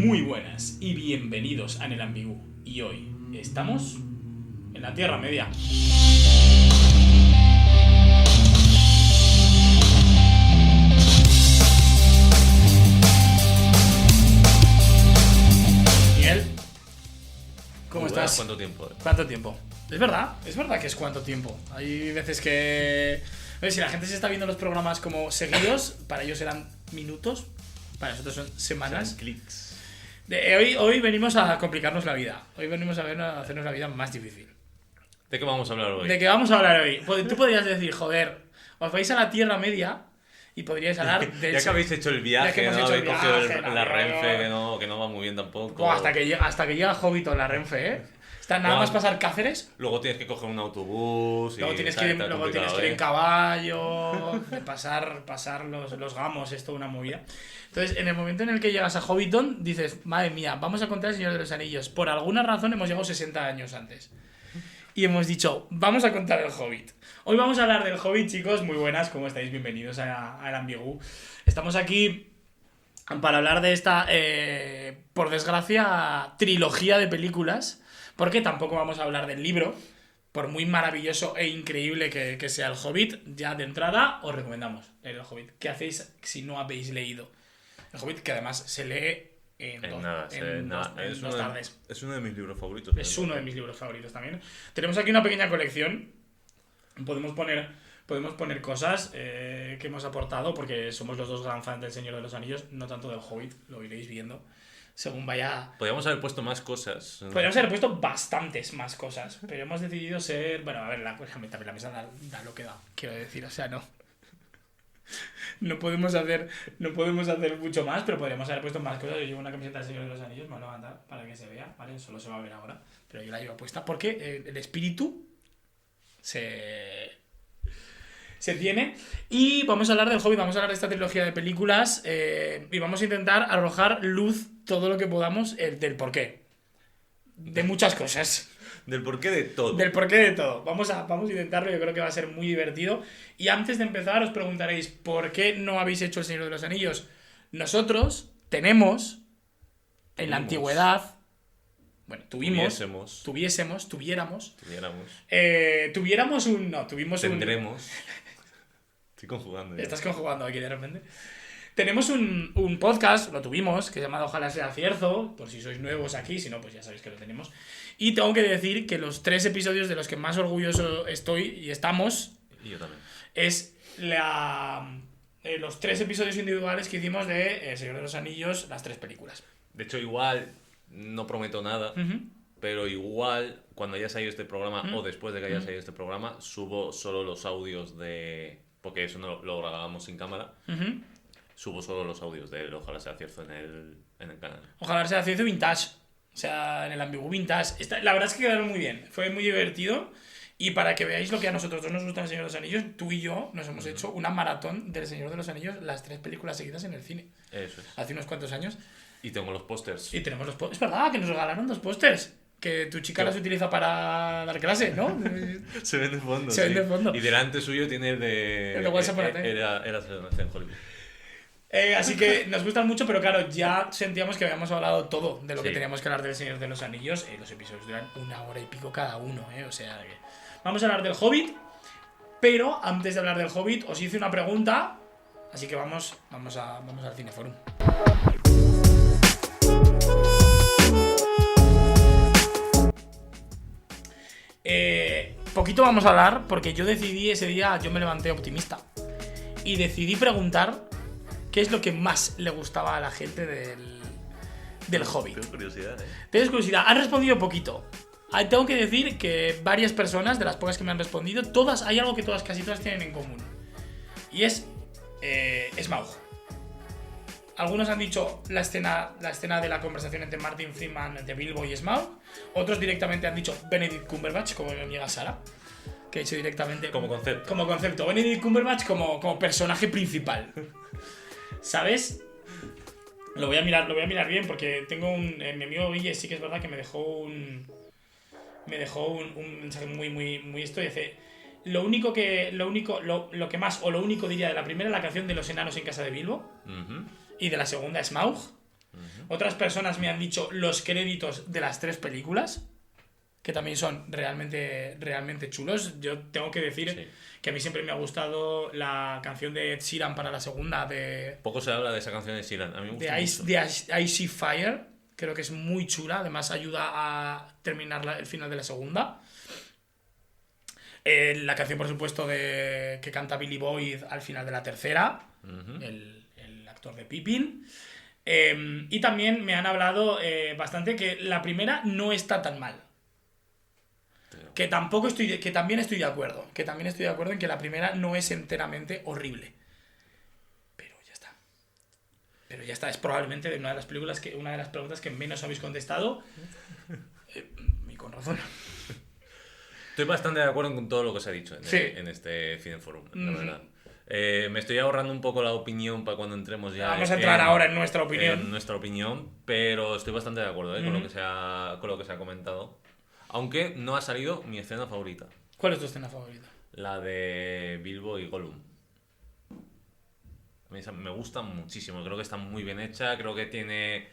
Muy buenas y bienvenidos a En el Ambigú. Y hoy estamos en la Tierra Media. Miguel, ¿cómo estás? ¿Cuánto tiempo? ¿Cuánto tiempo? Es verdad que es cuánto tiempo. Hay veces que... Si la gente se está viendo los programas como seguidos, para ellos eran minutos, para nosotros son semanas. Son clics. Hoy venimos a complicarnos la vida. Hoy venimos a hacernos la vida más difícil. ¿De qué vamos a hablar hoy? ¿De qué vamos a hablar hoy? Tú podrías decir, joder, os vais a la Tierra Media y podríais hablar de... Ya que habéis hecho el viaje, ya que ¿no? hemos hecho Habéis cogido el viaje, la Renfe, que no va muy bien tampoco. Hasta que llega Hobbiton la Renfe, ¿eh? Está nada más pasar Cáceres. Luego tienes que coger un autobús. Luego tienes que ir en caballo, pasar los gamos, esto una movida. Entonces, en el momento en el que llegas a Hobbiton, dices, madre mía, vamos a contar el Señor de los Anillos. Por alguna razón hemos llegado 60 años antes. Y hemos dicho, vamos a contar el Hobbit. Hoy vamos a hablar del Hobbit, chicos. Muy buenas, ¿cómo estáis? Bienvenidos a El Ambigú. Estamos aquí para hablar de esta, por desgracia, trilogía de películas. Porque tampoco vamos a hablar del libro, por muy maravilloso e increíble que sea el Hobbit. Ya de entrada os recomendamos el Hobbit. ¿Qué hacéis si no habéis leído el Hobbit? Que además se lee en dos tardes. Es uno de mis libros favoritos. Es uno de mis libros favoritos también. Tenemos aquí una pequeña colección. Podemos poner cosas que hemos aportado, porque somos los dos gran fans del Señor de los Anillos, no tanto del Hobbit, lo iréis viendo. Según vaya... Podríamos haber puesto más cosas. Podríamos haber puesto bastantes más cosas, pero hemos decidido ser... Bueno, a ver, también la mesa da lo que da, quiero decir, o sea, no. No podemos hacer mucho más, pero podríamos haber puesto más cosas. Yo llevo una camiseta del Señor de los Anillos, me voy a levantar para que se vea, ¿vale? Solo se va a ver ahora, pero yo la llevo puesta porque el espíritu se tiene. Y vamos a hablar del Hobbit, vamos a hablar de esta trilogía de películas y vamos a intentar arrojar luz todo lo que podamos del porqué. De muchas cosas. Del porqué de todo. Del porqué de todo. Vamos a intentarlo, yo creo que va a ser muy divertido. Y antes de empezar os preguntaréis, ¿por qué no habéis hecho El Señor de los Anillos? Nosotros tenemos en la antigüedad... Bueno, tuviéramos Tendremos. Estoy conjugando ya. Estás conjugando aquí de repente. Tenemos un podcast, lo tuvimos, que se llama Ojalá sea cierto, por si sois nuevos aquí, si no, pues ya sabéis que lo tenemos. Y tengo que decir que los 3 episodios de los que más orgulloso estoy y estamos... Y yo también. Es los 3 episodios individuales que hicimos de El Señor de los Anillos, las 3 películas. De hecho, igual, no prometo nada, pero igual, cuando haya salido este programa o después de que haya salido este programa, subo solo los audios de... Porque eso no lo grabamos sin cámara. Subo solo los audios de Ojalá sea cierto en el canal. Ojalá sea cierto vintage. O sea, en el Ambigú vintage. La verdad es que quedaron muy bien. Fue muy divertido. Y para que veáis lo que a nosotros dos nos gusta El Señor de los Anillos, tú y yo nos hemos hecho una maratón del Señor de los Anillos, las 3 películas seguidas en el cine. Eso es. Hace unos cuantos años. Y tengo los pósters. Y tenemos los pósters. Es verdad que nos regalaron 2 pósters. Que tu chica los utiliza para dar clase, ¿no? Se ven de fondo. Se ven de fondo. Y delante suyo tiene el de... El de WhatsApp Era en Hollywood. Así que nos gustan mucho, pero claro, ya sentíamos que habíamos hablado todo de lo que Sí. teníamos que hablar del Señor de los Anillos. Los episodios duran 1 hora y pico cada uno, o sea que... Vamos a hablar del Hobbit, pero antes de hablar del Hobbit os hice una pregunta, así que vamos al Cineforum. Poquito vamos a hablar, porque yo decidí ese día, yo me levanté optimista, y decidí preguntar qué es lo que más le gustaba a la gente del Hobbit. Tengo curiosidad, ¿Tienes curiosidad? Han respondido poquito. Tengo que decir que varias personas, de las pocas que me han respondido, hay algo que casi todas tienen en común. Y es Smaug. Algunos han dicho la escena de la conversación entre Martin Freeman, entre Bilbo y Smaug. Otros directamente han dicho Benedict Cumberbatch, como me niega Sara. Que he dicho directamente... Como concepto. Como concepto. Benedict Cumberbatch como personaje principal. ¿Sabes? Lo voy a mirar bien, porque tengo mi amigo Guille sí que es verdad que me dejó un mensaje muy, muy, muy esto. Y dice, lo que más, o lo único diría de la primera, la canción de los enanos en casa de Bilbo. Y de la segunda, Smaug. Otras personas me han dicho los créditos de las 3 películas, que también son realmente chulos. Yo tengo que decir que a mí siempre me ha gustado la canción de Ed Sheeran para la segunda de... Poco se habla de esa canción de Sheeran, a mí me gusta mucho. De Icy Fire, creo que es muy chula, además ayuda a terminar el final de la segunda. La canción, por supuesto, que canta Billy Boyd al final de la tercera, el actor de Pippin. Y también me han hablado bastante que la primera no está tan mal. Que también estoy de acuerdo. Que también estoy de acuerdo en que la primera no es enteramente horrible. Pero ya está. Es probablemente una de las preguntas que menos habéis contestado. Y con razón. Estoy bastante de acuerdo con todo lo que se ha dicho en este Cineforum, la verdad. Me estoy ahorrando un poco la opinión para cuando entremos ya. Vamos a entrar ahora en nuestra opinión. En nuestra opinión, pero estoy bastante de acuerdo con lo que se ha comentado. Aunque no ha salido mi escena favorita. ¿Cuál es tu escena favorita? La de Bilbo y Gollum. A mí me gusta muchísimo, creo que está muy bien hecha, creo que tiene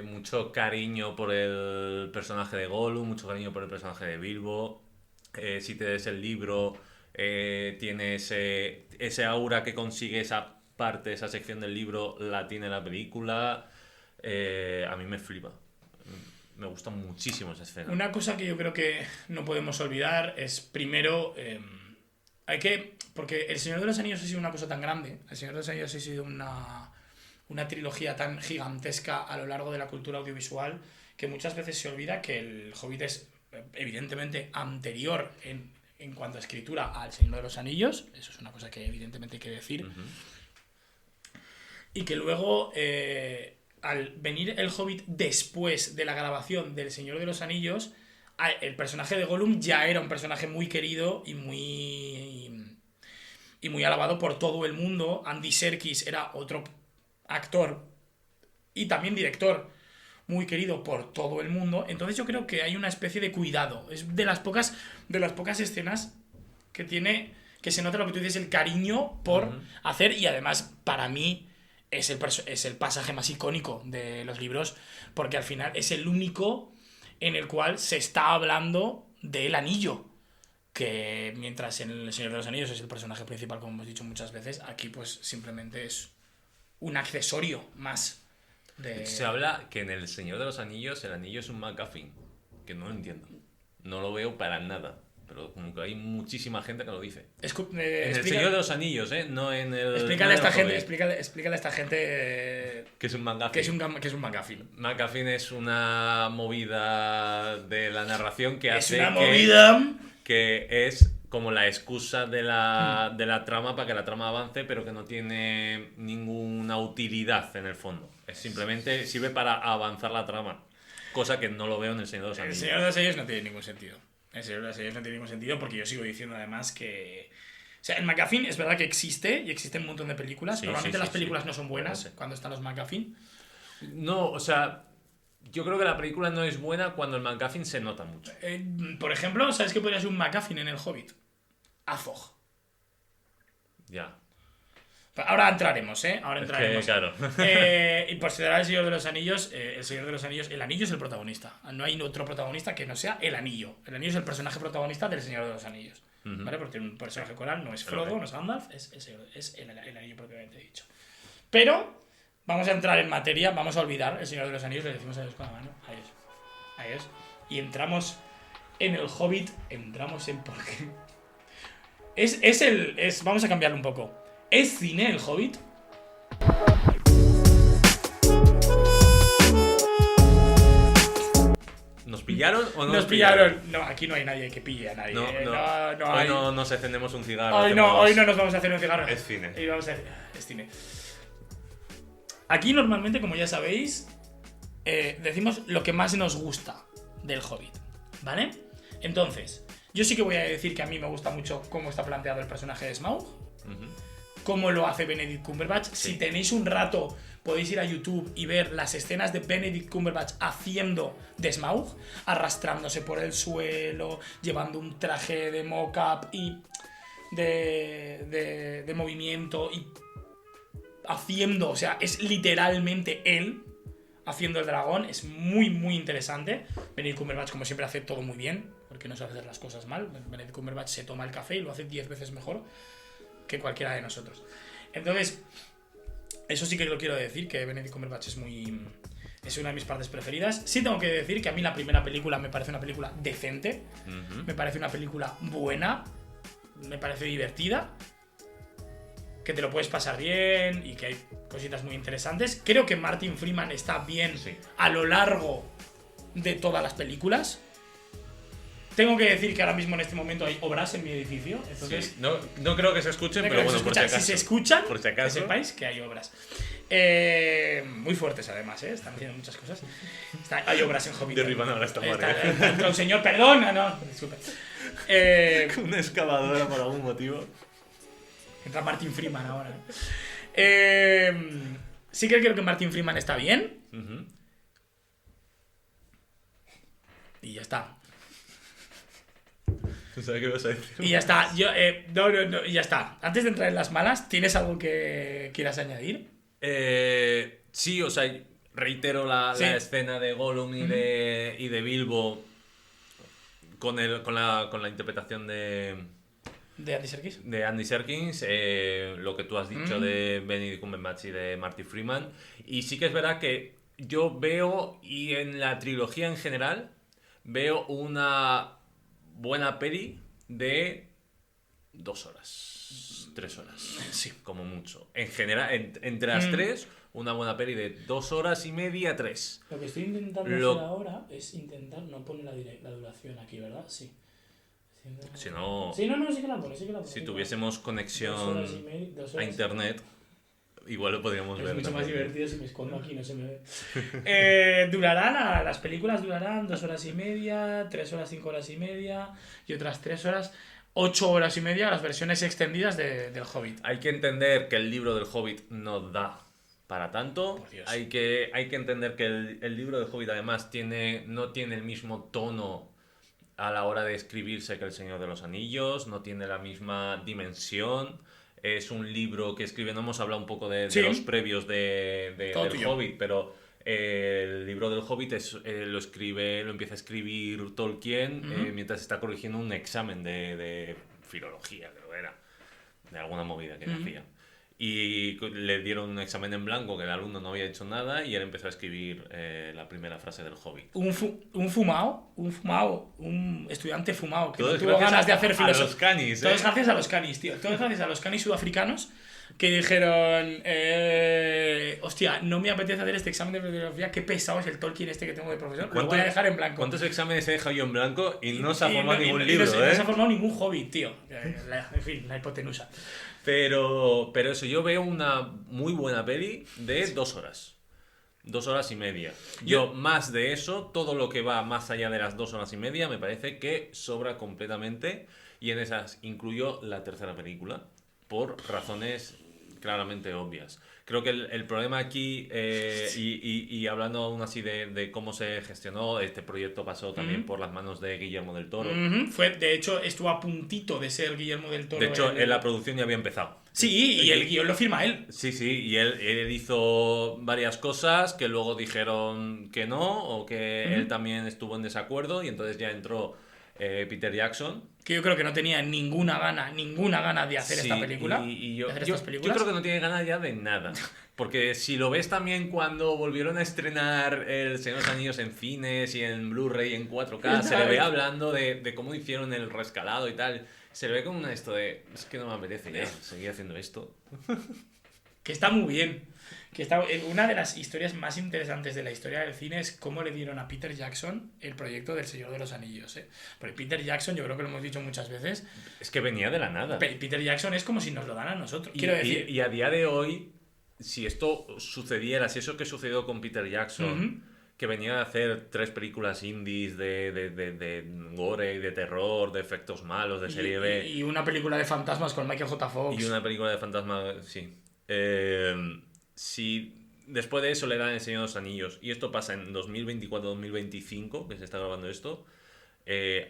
mucho cariño por el personaje de Gollum, mucho cariño por el personaje de Bilbo. Si te des el libro, tiene ese aura que consigue esa parte, esa sección del libro, la tiene la película. A mí me flipa. Me gusta muchísimo esa escena. Una cosa que yo creo que no podemos olvidar es, primero, porque El Señor de los Anillos ha sido una cosa tan grande, El Señor de los Anillos ha sido una trilogía tan gigantesca a lo largo de la cultura audiovisual, que muchas veces se olvida que El Hobbit es evidentemente anterior en cuanto a escritura al Señor de los Anillos, eso es una cosa que evidentemente hay que decir, y que luego... al venir el Hobbit después de la grabación del Señor de los Anillos, el personaje de Gollum ya era un personaje muy querido y muy alabado por todo el mundo. Andy Serkis era otro actor y también director muy querido por todo el mundo. Entonces yo creo que hay una especie de cuidado. Es de las pocas escenas que tiene, que se nota lo que tú dices, el cariño por hacer, y además para mí es el pasaje más icónico de los libros, porque al final es el único en el cual se está hablando del anillo, que mientras en El Señor de los Anillos es el personaje principal, como hemos dicho muchas veces, aquí pues simplemente es un accesorio más de... Se habla que en El Señor de los Anillos el anillo es un MacGuffin, que no lo entiendo, no lo veo para nada. Pero como que hay muchísima gente que lo dice. En El Señor de los Anillos, no en el... Explícale a esta gente... que es un MacGuffin. Que es un MacGuffin. MacGuffin es una movida de la narración que hace... Es una movida... Que es como la excusa de la trama para que la trama avance, pero que no tiene ninguna utilidad en el fondo. Es simplemente sirve para avanzar la trama. Cosa que no lo veo en El Señor de los Anillos. El Señor de los Anillos no tiene ningún sentido. El Señor de los Anillos no tiene ningún sentido, porque yo sigo diciendo además que... O sea, el MacGuffin es verdad que existe, y existen un montón de películas. Normalmente las películas no son buenas cuando están los MacGuffin. No, o sea, yo creo que la película no es buena cuando el MacGuffin se nota mucho. Por ejemplo, ¿sabes qué podría ser un MacGuffin en El Hobbit? Azog. Ya. Ahora entraremos, Ahora entraremos. Es que, claro. Y por considerar El Señor de los Anillos, el anillo es el protagonista. No hay otro protagonista que no sea el anillo. El anillo es el personaje protagonista del Señor de los Anillos. ¿Vale? Porque tiene un personaje coral, no es Frodo, no es Gandalf, es el anillo propiamente dicho. Pero vamos a entrar en materia, vamos a olvidar El Señor de los Anillos, le decimos a Dios con la mano. Ahí es. Y entramos en El Hobbit, entramos en por qué. Vamos a cambiarlo un poco. ¿Es cine El Hobbit? ¿Nos pillaron o no nos pillaron? No, aquí no hay nadie que pille a nadie. Hoy no nos encendemos un cigarro. Hoy no nos vamos a hacer un cigarro. Es cine. Es cine. Aquí normalmente, como ya sabéis, decimos lo que más nos gusta del Hobbit, ¿vale? Entonces, yo sí que voy a decir que a mí me gusta mucho cómo está planteado el personaje de Smaug. Cómo lo hace Benedict Cumberbatch. Sí. Si tenéis un rato, podéis ir a YouTube y ver las escenas de Benedict Cumberbatch haciendo de Smaug, arrastrándose por el suelo, llevando un traje de mock-up y de movimiento y haciendo, o sea, es literalmente él. haciendo el dragón, es muy, muy interesante. Benedict Cumberbatch, como siempre, hace todo muy bien, porque no sabe hacer las cosas mal. Benedict Cumberbatch se toma el café y lo hace 10 veces mejor que cualquiera de nosotros. Entonces, eso sí que lo quiero decir, que Benedict Cumberbatch es una de mis partes preferidas. Sí tengo que decir que a mí la primera película me parece una película decente, me parece una película buena, me parece divertida, que te lo puedes pasar bien y que hay cositas muy interesantes. Creo que Martin Freeman está bien a lo largo de todas las películas. Tengo que decir que ahora mismo en este momento hay obras en mi edificio, entonces... Sí. No creo que se escuchen, pero bueno, por si acaso. Si se escuchan, por si acaso, que sepáis que hay obras. Muy fuertes además, están haciendo muchas cosas. Hay obras en Hobbit. Derriban ahora esta madre. Entra un señor, perdona, no, disculpe. Una excavadora por algún motivo. Entra Martin Freeman ahora. Sí que creo que Martin Freeman está bien. Y ya está. ¿Tú sabes qué vas a decir? Y ya está. No, y ya está. Antes de entrar en las malas, ¿tienes algo que quieras añadir? Sí, o sea, reitero la escena de Gollum y de Bilbo con la interpretación de Andy Serkis. De Andy Serkis, lo que tú has dicho de Benedict Cumberbatch y de Martin Freeman. Y sí que es verdad que yo veo, y en la trilogía en general, veo una buena peli de 2 horas, 3 horas, sí, como mucho. En general, entre las 3, una buena peli de 2 horas y media, 3. Lo que estoy intentando hacer ahora es intentar no poner la duración aquí, ¿verdad? Sí. Si no... Sí, no, sí que la pone, Si tuviésemos conexión 2 horas y media, 2 horas. a internet, igual lo podríamos ver. Es mucho más divertido si me escondo aquí, no se me ve. Las películas durarán 2 horas y media, 3 horas, 5 horas y media y otras 3 horas, 8 horas y media, las versiones extendidas del Hobbit. Hay que entender que el libro del Hobbit no da para tanto. Hay que entender que el libro del Hobbit además no tiene el mismo tono a la hora de escribirse que El Señor de los Anillos, no tiene la misma dimensión. Es un libro que escribe, no hemos hablado un poco de los previos del Hobbit, pero el libro del Hobbit lo empieza a escribir Tolkien mientras está corrigiendo un examen de filología, creo que era, de alguna movida que hacía. Y le dieron un examen en blanco que el alumno no había hecho nada y él empezó a escribir la primera frase del Hobbit. Un estudiante fumado que no tuvo ganas de hacer filosofía. A los canis, Todos gracias a los canis, tío. Todos gracias a los canis sudafricanos que dijeron hostia, no me apetece hacer este examen de filosofía, qué pesado es el Tolkien este que tengo de profesor, lo voy a dejar en blanco. ¿Cuántos exámenes he dejado yo en blanco y no se ha formado ningún libro? No se ha formado ningún Hobbit, tío. En fin, la hipotenusa. Pero eso, yo veo una muy buena peli de 2 horas. 2 horas y media. Yo, más de eso, todo lo que va más allá de las 2 horas y media, me parece que sobra completamente. Y en esas incluyo la tercera película, por razones claramente obvias. Creo que el problema aquí, y hablando aún así de cómo se gestionó, este proyecto pasó también por las manos de Guillermo del Toro. De hecho, estuvo a puntito de ser Guillermo del Toro. De hecho, la producción ya había empezado. Sí, y el guión lo firma él. Sí, y él hizo varias cosas que luego dijeron que no, o que él también estuvo en desacuerdo, y entonces ya entró Peter Jackson. Que yo creo que no tenía ninguna gana de hacer esta película. Yo creo que no tiene ganas ya de nada. Porque si lo ves también cuando volvieron a estrenar El Señor de los Anillos en cines y en Blu-ray en 4K, se le ve hablando de cómo hicieron el rescalado y tal. Se le ve como esto de, es que no me apetece ya seguir haciendo esto. Que está muy bien. Una de las historias más interesantes de la historia del cine es cómo le dieron a Peter Jackson el proyecto del Señor de los Anillos. Porque Peter Jackson, yo creo que lo hemos dicho muchas veces, es que venía de la nada. Peter Jackson es como si nos lo dan a nosotros. Quiero decir, y a día de hoy, si esto sucediera, si eso que sucedió con Peter Jackson, que venía a hacer 3 películas indies de gore y de terror, de efectos malos, de serie B. Y una película de fantasmas con Michael J. Fox. Y una película de fantasmas, sí. Si después de eso le dan El Señor de los Anillos, y esto pasa en 2024-2025, que se está grabando esto,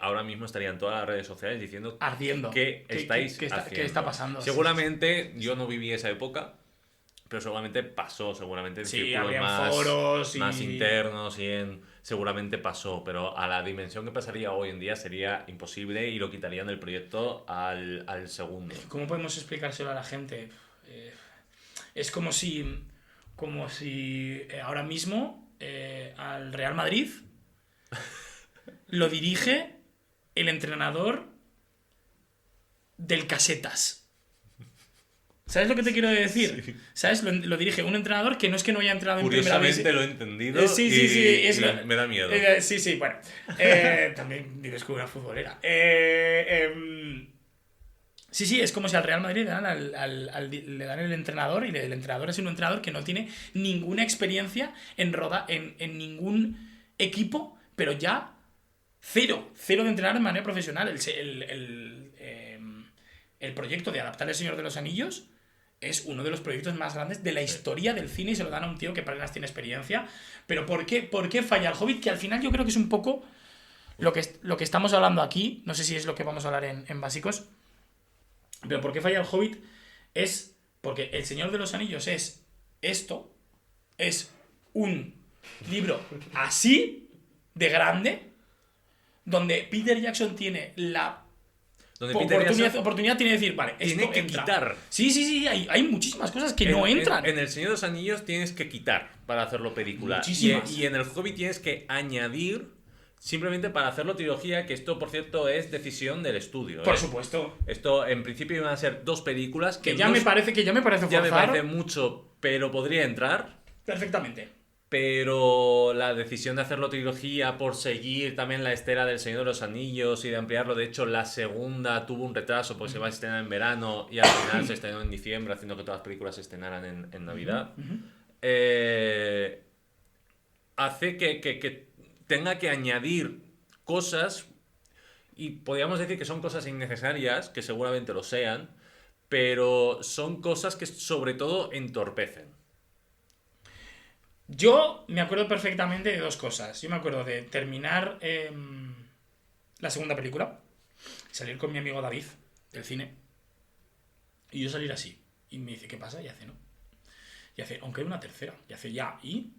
ahora mismo estarían todas las redes sociales diciendo ardiendo. ¿Qué estáis ¿Qué haciendo? está pasando? Seguramente yo no viví esa época, pero seguramente pasó, seguramente en Sí, círculos había más, foros más y... internos seguramente pasó, pero a la dimensión que pasaría hoy en día sería imposible y lo quitarían del proyecto al segundo. ¿Cómo podemos explicárselo a la gente? Es como si ahora mismo al Real Madrid lo dirige el entrenador del Casetas. ¿Sabes lo que te quiero decir? Sí. ¿Sabes? Lo dirige un entrenador que no es que no haya entrenado en primera vez. Curiosamente lo he entendido Sí, me da miedo. Sí, bueno. También vives con una futbolera. Sí, es como si al Real Madrid le dan, le dan el entrenador y el entrenador es un entrenador que no tiene ninguna experiencia en ningún equipo, pero ya cero de entrenar de manera profesional. El proyecto de adaptar El Señor de los Anillos es uno de los proyectos más grandes de la historia del cine y se lo dan a un tío que apenas tiene experiencia. Pero ¿por qué falla el Hobbit? Que al final yo creo que es un poco lo que estamos hablando aquí. No sé si es lo que vamos a hablar en Básicos. Pero ¿por qué falla el Hobbit? Es porque El Señor de los Anillos es esto. Es un libro así de grande donde Peter Jackson tiene la oportunidad tiene de decir, vale, esto tiene que entra. quitar. Sí, hay muchísimas cosas que no entran. En El Señor de los Anillos tienes que quitar para hacerlo película. Muchísimas. Y en El Hobbit tienes que añadir simplemente para hacerlo trilogía, que esto, por cierto, es decisión del estudio. Por supuesto. Esto, en principio, iban a ser 2 películas. Que ya me parece forzar. Ya me parece mucho, pero podría entrar. Perfectamente. Pero la decisión de hacerlo trilogía por seguir también la estela del Señor de los Anillos y de ampliarlo, de hecho la segunda tuvo un retraso porque se va a estrenar en verano y al final se estrenó en diciembre, haciendo que todas las películas se estrenaran en Navidad. Hace que tenga que añadir cosas, y podríamos decir que son cosas innecesarias, que seguramente lo sean, pero son cosas que sobre todo entorpecen. Yo me acuerdo perfectamente de 2 cosas. Yo me acuerdo de terminar la segunda película, salir con mi amigo David del cine, y yo salir así. Y me dice, ¿qué pasa? Y hace, ¿no? Y hace, aunque hay una tercera. Y hace, ya, y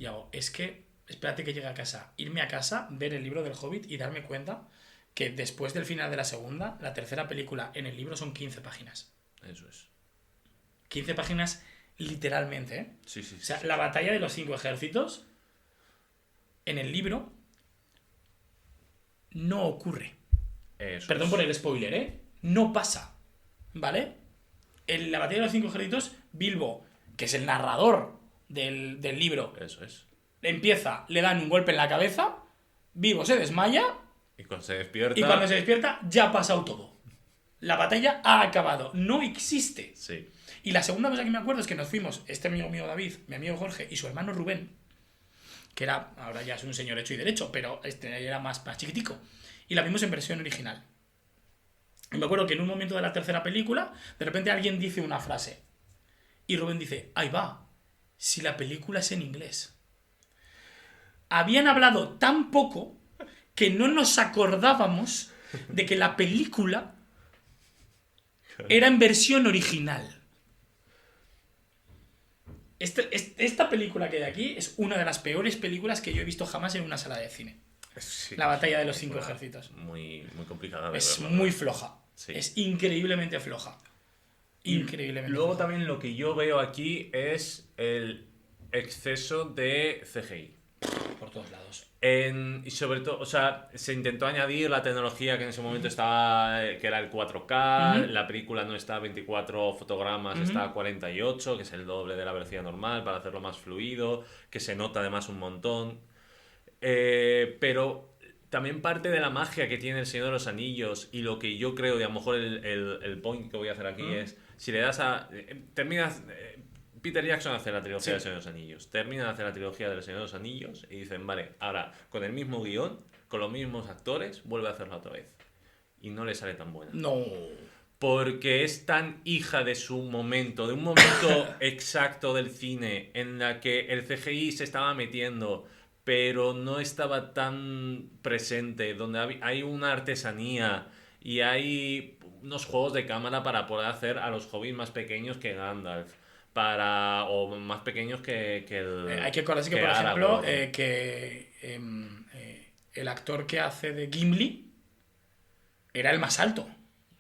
hago, es que, espérate que llegue a casa. Irme a casa, ver el libro del Hobbit y darme cuenta que después del final de la segunda, la tercera película en el libro son 15 páginas. Eso es. 15 páginas literalmente, ¿eh? Sí. O sea, la batalla de los 5 ejércitos en el libro no ocurre. Perdón por el spoiler, ¿eh? No pasa, ¿vale? En la batalla de los 5 ejércitos, Bilbo, que es el narrador del libro, Eso es. empieza, le dan un golpe en la cabeza, Bilbo se desmaya Y cuando se despierta... y cuando se despierta ya ha pasado todo. La batalla ha acabado, no existe. Sí. Y la segunda cosa que me acuerdo es que nos fuimos, este amigo mío David, mi amigo Jorge y su hermano Rubén, que ahora ya es un señor hecho y derecho, pero era más chiquitico, y la vimos en versión original. Y me acuerdo que en un momento de la tercera película, de repente alguien dice una frase, y Rubén dice, ahí va, si la película es en inglés. Habían hablado tan poco que no nos acordábamos de que la película era en versión original. Esta película que hay aquí es una de las peores películas que yo he visto jamás en una sala de cine. Sí, la batalla de los 5 ejércitos. Muy complicada de Es verla, muy ¿verdad? floja. Sí. Es increíblemente floja. Increíblemente Luego floja. también lo que yo veo aquí es el exceso de CGI. Por todos lados. Y sobre todo, o sea, se intentó añadir la tecnología que en ese momento estaba, que era el 4K, la película no está a 24 fotogramas, está a 48, que es el doble de la velocidad normal para hacerlo más fluido, que se nota además un montón. Pero también parte de la magia que tiene El Señor de los Anillos y lo que yo creo, y a lo mejor el point que voy a hacer aquí es, si le das a... terminas... Peter Jackson hace la trilogía del Señor de los Anillos. Terminan de hacer la trilogía del Señor de los Anillos y dicen, vale, ahora con el mismo guión, con los mismos actores, vuelve a hacerla otra vez. Y no le sale tan buena. No. Porque es tan hija de su momento, de un momento exacto del cine en la que el CGI se estaba metiendo, pero no estaba tan presente, donde hay una artesanía y hay unos juegos de cámara para poder hacer a los hobbits más pequeños que Gandalf, o más pequeños que el... hay que acordarse que, por ejemplo, el actor que hace de Gimli era el más alto.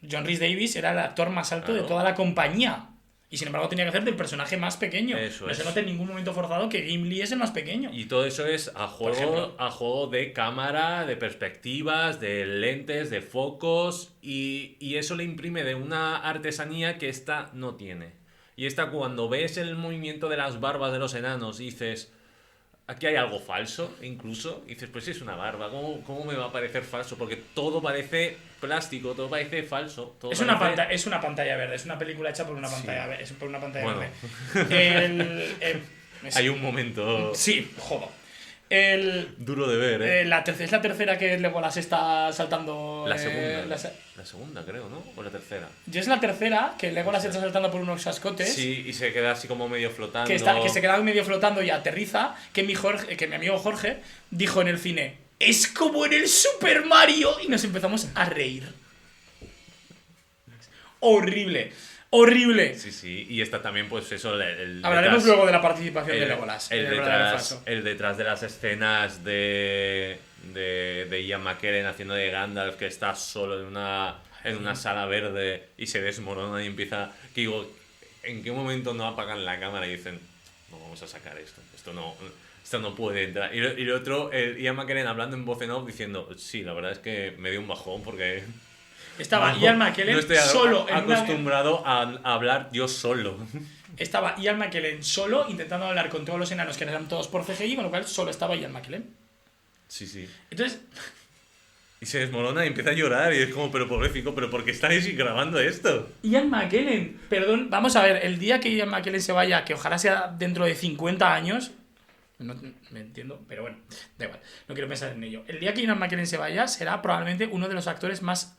John Rhys Davies era el actor más alto de toda la compañía. Y sin embargo tenía que hacer del personaje más pequeño. Eso no se nota en ningún momento forzado que Gimli es el más pequeño. Y todo eso es a juego de cámara, de perspectivas, de lentes, de focos. Y eso le imprime de una artesanía que esta no tiene. Y esta, cuando ves el movimiento de las barbas de los enanos, dices... Aquí hay algo falso, incluso. Y dices, pues sí, es una barba. ¿Cómo me va a parecer falso? Porque todo parece plástico, todo parece falso. Todo es una pantalla verde, es una película hecha por una pantalla, por una pantalla verde. Hay un momento... Sí, joder. Duro de ver, es la tercera que Legolas está saltando... La segunda. La segunda, creo, ¿no? ¿O la tercera? Yo es la tercera, que Legolas está saltando por unos cascotes. Sí, y se queda así como medio flotando. Que se queda medio flotando y aterriza. Que mi amigo Jorge dijo en el cine: ¡es como en el Super Mario! Y nos empezamos a reír. Horrible. ¡Horrible! Sí. Y está también, pues eso... Hablaremos luego de la participación de Legolas. El detrás de las escenas de Ian McKellen haciendo de Gandalf, que está solo en una sala verde y se desmorona y empieza... Que digo, ¿en qué momento no apagan la cámara y dicen, no vamos a sacar esto? Esto no puede entrar. Y el otro, Ian McKellen hablando en voz en off diciendo, sí, la verdad es que me dio un bajón porque... Estaba Ian McKellen solo acostumbrado a hablar yo solo. Estaba Ian McKellen solo intentando hablar con todos los enanos que eran todos por CGI, con lo cual solo estaba Ian McKellen. Sí. Entonces... Y se desmorona y empieza a llorar y es como, pero pobrecito, ¿pero por qué estáis grabando esto? Ian McKellen, perdón, vamos a ver, el día que Ian McKellen se vaya, que ojalá sea dentro de 50 años... No me entiendo, pero bueno, da igual, no quiero pensar en ello. El día que Ian McKellen se vaya será probablemente uno de los actores más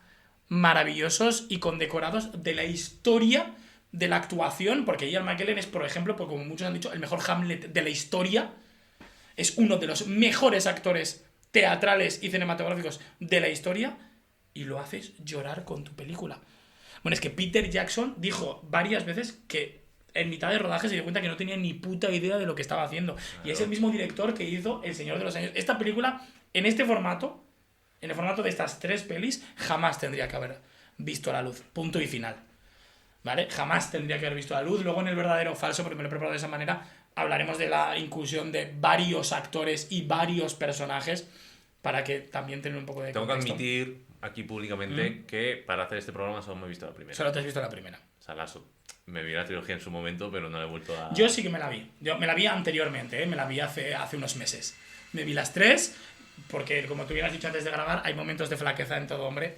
maravillosos y condecorados de la historia de la actuación, porque Ian McKellen es, por ejemplo, como muchos han dicho, el mejor Hamlet de la historia. Es uno de los mejores actores teatrales y cinematográficos de la historia, y lo haces llorar con tu película. Bueno, es que Peter Jackson dijo varias veces que en mitad de rodaje se dio cuenta que no tenía ni puta idea de lo que estaba haciendo. Claro. Y es el mismo director que hizo El Señor de los Anillos. Esta película, en este formato, en el formato de estas 3 pelis, jamás tendría que haber visto la luz. Punto y final. ¿Vale? Jamás tendría que haber visto la luz. Luego en el verdadero o falso, porque me lo he preparado de esa manera, hablaremos de la inclusión de varios actores y varios personajes para que también tengan un poco de contexto. Tengo que admitir aquí públicamente que para hacer este programa solo me he visto la primera. Solo te has visto la primera. O sea, me vi la trilogía en su momento, pero no la he vuelto a... Yo sí que me la vi. Yo me la vi anteriormente, me la vi hace unos meses. Me vi las 3, porque como tú hubieras dicho antes de grabar, hay momentos de flaqueza en todo hombre.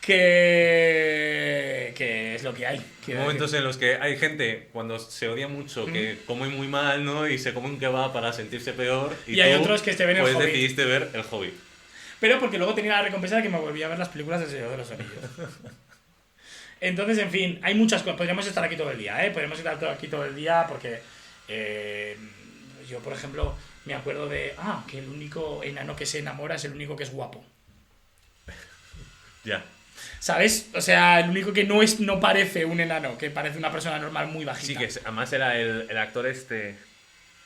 Que es lo que hay. Momentos en los que hay gente, cuando se odia mucho, que come muy mal, ¿no? Y se come un kebab para sentirse peor. Y hay otros que se ven el Hobbit. Pues decidiste ver el Hobbit. Pero porque luego tenía la recompensa de que me volví a ver las películas del Señor de los Anillos. Entonces, en fin, hay muchas cosas. Podríamos estar aquí todo el día, ¿eh? Podríamos estar aquí todo el día porque... yo, por ejemplo, me acuerdo de... que el único enano que se enamora es el único que es guapo. Ya. ¿Sabes? O sea, el único que no parece un enano, que parece una persona normal muy bajita. Sí, que además era el actor que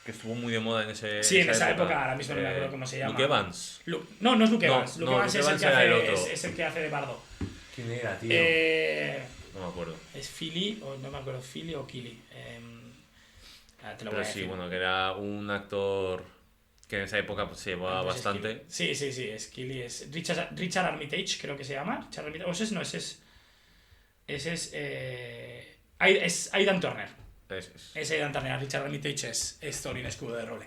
estuvo muy de moda en esa época. Ahora mismo no me acuerdo cómo se llama. Luke Evans. No es Luke Evans. Luke Evans es el que hace de bardo. ¿Quién era, tío? No me acuerdo. ¿Es Philly? No me acuerdo, Philly o Killy. Te lo voy a decir. Sí, bueno, que era un actor que en esa época pues, se llevaba bastante. Sí, es Killy. Es Richard Armitage, creo que se llama. Richard Armitage. O ese no, ese es Aidan Turner. Es Aidan Turner. Richard Armitage es Thorin, escudo de role.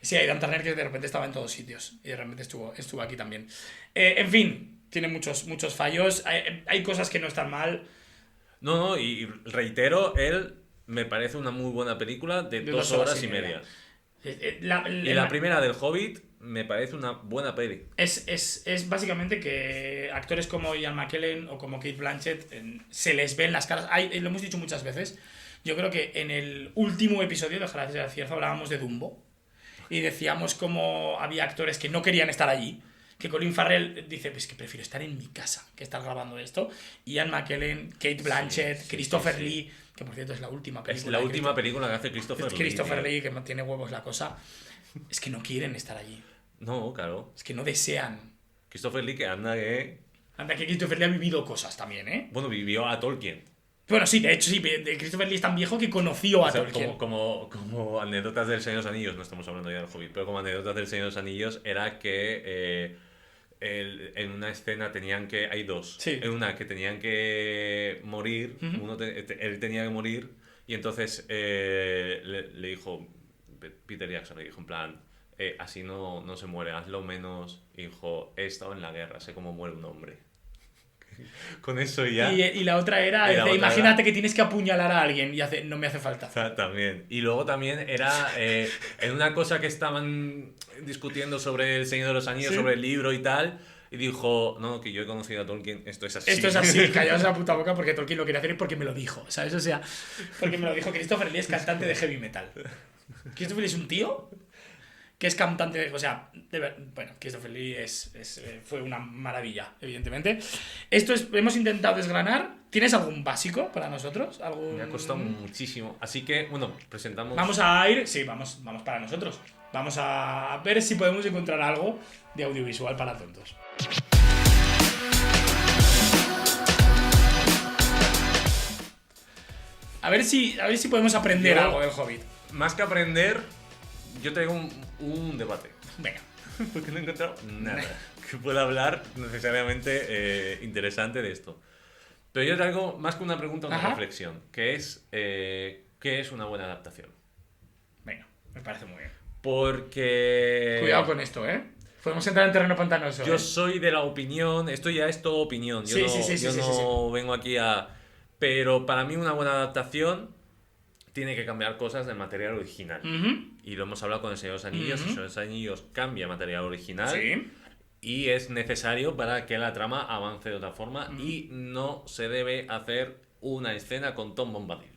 Sí, Aidan Turner, que de repente estaba en todos sitios. Y de repente estuvo aquí también. En fin, tiene muchos fallos. Hay cosas que no están mal. No, y reitero, él me parece una muy buena película de 2 horas y media. La primera del Hobbit me parece una buena peli. Es básicamente que actores como Ian McKellen o como Cate Blanchett se les ven las caras. Lo hemos dicho muchas veces. Yo creo que en el último episodio de Jaladas de la Cierza hablábamos de Dumbo y decíamos cómo había actores que no querían estar allí. que Colin Farrell dice, pues que prefiero estar en mi casa que estar grabando esto. Ian McKellen, Kate Blanchett, Christopher Lee, que por cierto es la última película. Es la última película que hace Christopher Lee. Christopher Lee, que no tiene huevos la cosa. Es que no quieren estar allí. No, claro. Es que no desean. Christopher Lee que anda que... Anda que Christopher Lee ha vivido cosas también, ¿eh? Bueno, vivió a Tolkien. Bueno, sí, de hecho sí, Christopher Lee es tan viejo que conoció a Tolkien. Como anécdotas del Señor de los Anillos, no estamos hablando ya del Hobbit, pero como anécdotas del Señor de los Anillos era que en una escena tenían que... Hay dos. Sí. En una que tenían que morir, él tenía que morir, y entonces le dijo, Peter Jackson le dijo en plan, así no se muere, hazlo menos. Y dijo, he estado en la guerra, sé cómo muere un hombre. Con eso ya... Y la otra era, imagínate que tienes que apuñalar a alguien y no me hace falta. También. Y luego también era en una cosa que estaban discutiendo sobre El Señor de los Anillos, sobre el libro y tal, y dijo, no, que yo he conocido a Tolkien, esto es así. Esto es así, callaos la puta boca porque Tolkien lo quería hacer y porque me lo dijo, ¿sabes? O sea, porque me lo dijo. Christopher Lee es cantante de heavy metal. Christopher Lee es un tío que es cantante de... O sea, bueno, Christopher Lee fue una maravilla, evidentemente. Hemos intentado desgranar. ¿Tienes algún básico para nosotros? Me ha costado muchísimo. Así que, bueno, presentamos... Vamos a ir... Sí, vamos para nosotros. Vamos a ver si podemos encontrar algo de audiovisual para tontos. A ver si podemos aprender algo del Hobbit. Más que aprender, yo traigo un debate. Venga. Porque no he encontrado nada que pueda hablar necesariamente interesante de esto. Pero yo traigo más que una pregunta, una reflexión, que es ¿qué es una buena adaptación? Venga, me parece muy bien. Porque... Cuidado con esto, ¿eh? Podemos entrar en terreno pantanoso. Yo soy de la opinión, esto ya es todo opinión, yo no vengo aquí a... Pero para mí una buena adaptación tiene que cambiar cosas del material original. Y lo hemos hablado con El Señor de los Anillos. El Señor de los Anillos cambia material original. Sí. Y es necesario para que la trama avance de otra forma. Y no se debe hacer una escena con Tom Bombadil.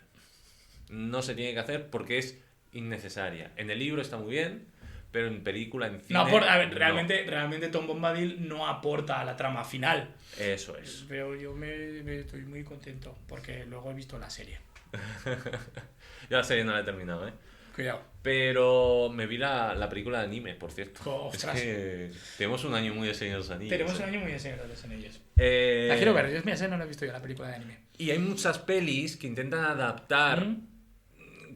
No se tiene que hacer porque es innecesaria. En el libro está muy bien, pero en película, en cine... Realmente Tom Bombadil no aporta a la trama final. Eso es. Pero yo estoy muy contento porque luego he visto la serie. Yo la serie no la he terminado, ¿eh? Cuidado. Pero me vi la película de anime, por cierto. Ostras. Es que tenemos un año muy de Señor de los Anillos. Tenemos un año muy de Señor de los Anillos. La quiero ver, yo no la he visto yo, la película de anime. Y hay muchas pelis que intentan adaptar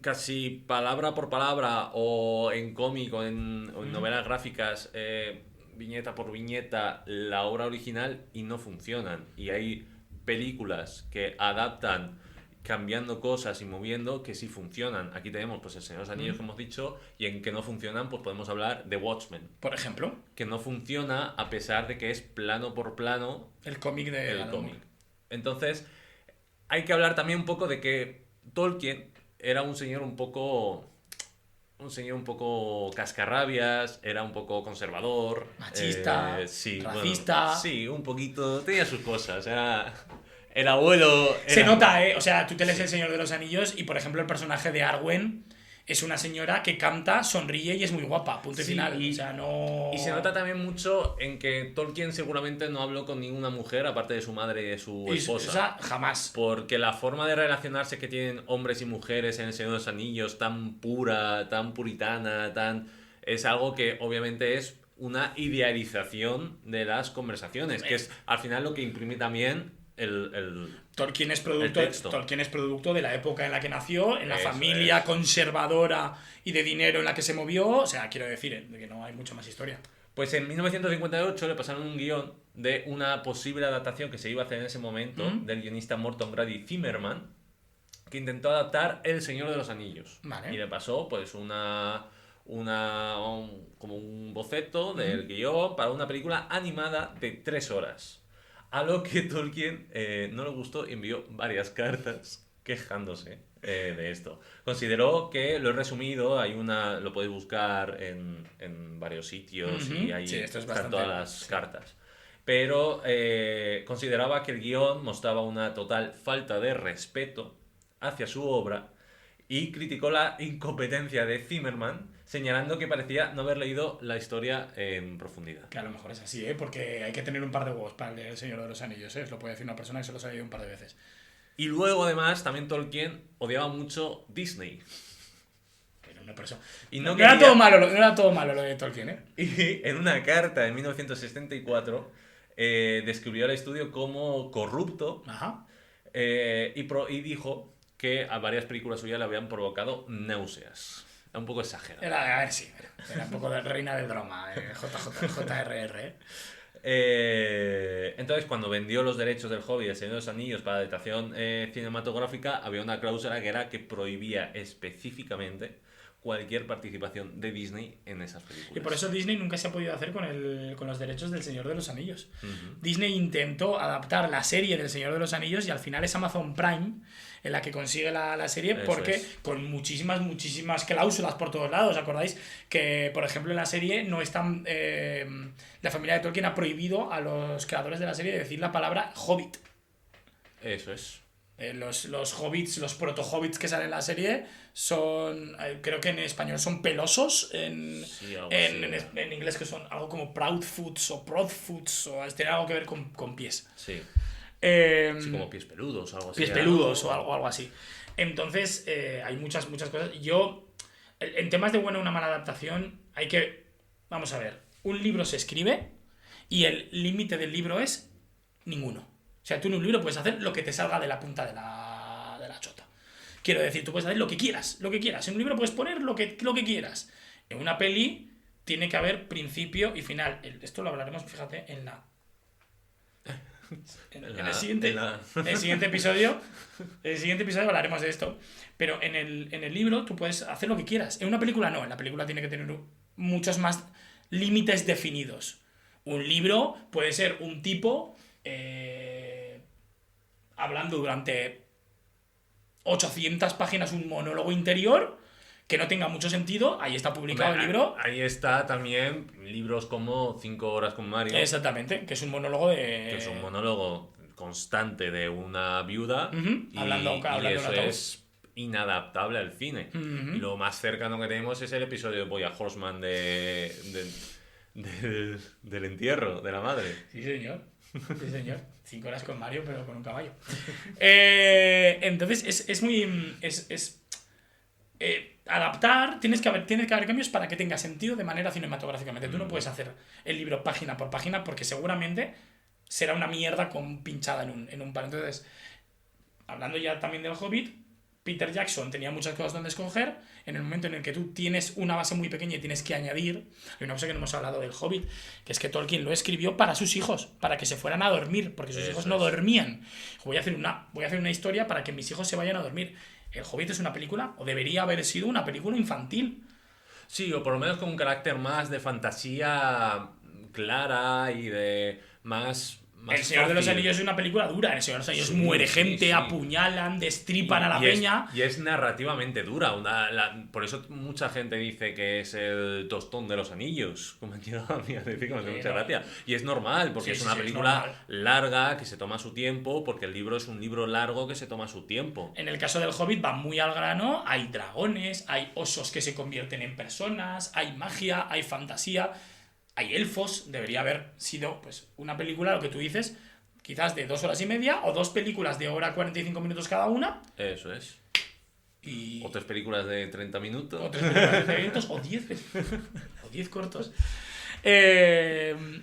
casi palabra por palabra o en cómic o en novelas gráficas, viñeta por viñeta, la obra original y no funcionan. Y hay películas que adaptan cambiando cosas y moviendo que sí funcionan. Aquí tenemos pues El Señor de los Anillos que hemos dicho, y en que no funcionan pues podemos hablar de Watchmen. Por ejemplo. Que no funciona a pesar de que es plano por plano el cómic de el cómic. Entonces hay que hablar también un poco de que Tolkien era un señor un poco cascarrabias, era un poco conservador, machista, racista. Bueno, sí, un poquito, tenía sus cosas, el abuelo... Se nota, o sea, tú te lees El Señor de los Anillos y, por ejemplo, el personaje de Arwen es una señora que canta, sonríe y es muy guapa, punto y final. O sea, no... Y se nota también mucho en que Tolkien seguramente no habló con ninguna mujer, aparte de su madre y de su esposa. O sea, jamás. Porque la forma de relacionarse que tienen hombres y mujeres en El Señor de los Anillos, tan pura, tan puritana, es algo que obviamente es una idealización de las conversaciones, que es al final lo que imprime también Tolkien es producto de la época en la que nació, en la familia conservadora y de dinero en la que se movió. O sea, quiero decir que no hay mucha más historia. Pues en 1958 le pasaron un guión de una posible adaptación que se iba a hacer en ese momento del guionista Morton Grady Zimmerman, que intentó adaptar El Señor de los Anillos. Vale. Y le pasó pues como un boceto del guión para una película animada de 3 horas. A lo que Tolkien no le gustó y envió varias cartas quejándose de esto. Consideró que lo he resumido, lo podéis buscar en varios sitios y ahí están todas las cartas. Pero consideraba que el guión mostraba una total falta de respeto hacia su obra y criticó la incompetencia de Zimmerman señalando que parecía no haber leído la historia en profundidad. Que a lo mejor es así, ¿eh? Porque hay que tener un par de huevos para leer El Señor de los Anillos, ¿eh? Os lo puede decir una persona que solo se ha leído un par de veces. Y luego, además, también Tolkien odiaba mucho Disney. Pero una persona... Y no, quería... era todo malo, no era todo malo lo de Tolkien, ¿eh? Y en una carta en 1974 describió al estudio como corrupto. Ajá. Y dijo que a varias películas suyas le habían provocado náuseas. Era un poco exagerado. A ver, sí. Era un poco de reina del drama, JRR, Entonces, cuando vendió los derechos del Hobbit y El Señor de los Anillos para adaptación cinematográfica, había una cláusula que era que prohibía específicamente cualquier participación de Disney en esas películas. Y por eso Disney nunca se ha podido hacer con los derechos del Señor de los Anillos. Uh-huh. Disney intentó adaptar la serie del Señor de los Anillos y al final es Amazon Prime en la que consigue la serie, eso porque es. con muchísimas cláusulas por todos lados. ¿Acordáis? Que, por ejemplo, en la serie no están... la familia de Tolkien ha prohibido a los creadores de la serie decir la palabra hobbit. Eso es. Los hobbits, los proto-hobbits que salen en la serie son, creo que en español son pelosos, en inglés que son algo como proudfoots o proudfoots, o tiene algo que ver con pies. Sí. Sí, como pies peludos o algo así. Pies peludos o algo así. Entonces, hay muchas cosas. Yo, en temas de buena o una mala adaptación, hay que... Vamos a ver, un libro se escribe y el límite del libro es ninguno. O sea, tú en un libro puedes hacer lo que te salga de la punta de la chota. Quiero decir, tú puedes hacer lo que quieras. En un libro puedes poner lo que quieras. En una peli tiene que haber principio y final. Esto lo hablaremos, fíjate, en el siguiente episodio. En el siguiente episodio hablaremos de esto. Pero en el libro tú puedes hacer lo que quieras. En una película no. En la película tiene que tener muchos más límites definidos. Un libro puede ser un tipo... hablando durante 800 páginas un monólogo interior que no tenga mucho sentido. Ahí está publicado el libro. Ahí está también libros como 5 horas con Mario. Exactamente, que es un monólogo de... Que es un monólogo constante de una viuda. Uh-huh. Y eso es inadaptable al cine. Uh-huh. Y lo más cercano que tenemos es el episodio de Boya Horseman del entierro de la madre. Sí, señor. 5 horas con Mario, pero con un caballo. Entonces, es muy... adaptar, tiene que haber cambios para que tenga sentido de manera cinematográficamente. Tú no puedes hacer el libro página por página porque seguramente será una mierda pinchada en un par. Entonces, hablando ya también del Hobbit, Peter Jackson tenía muchas cosas donde escoger. En el momento en el que tú tienes una base muy pequeña y tienes que añadir, hay una cosa que no hemos hablado del Hobbit, que es que Tolkien lo escribió para sus hijos, para que se fueran a dormir, porque sus hijos no dormían. Voy a hacer una historia para que mis hijos se vayan a dormir. El Hobbit es una película, o debería haber sido una película infantil. Sí, o por lo menos con un carácter más de fantasía clara y de más El Señor de los Anillos es una película dura. En El Señor de los Anillos muere gente, apuñalan, destripan a la peña. Y es narrativamente dura. Por eso mucha gente dice que es el tostón de los anillos. Como quiero a mí decir, que me hace mucha gracia. Y es normal, porque es una película larga que se toma su tiempo, porque el libro es un libro largo que se toma su tiempo. En el caso del Hobbit va muy al grano. Hay dragones, hay osos que se convierten en personas, hay magia, hay fantasía. Hay elfos, debería haber sido pues una película, lo que tú dices, quizás de 2 horas y media, o 2 películas de hora 45 minutos cada una. Eso es. O 3 películas de 30 minutos. O 3 películas de 30 minutos, o 10. O 10 cortos.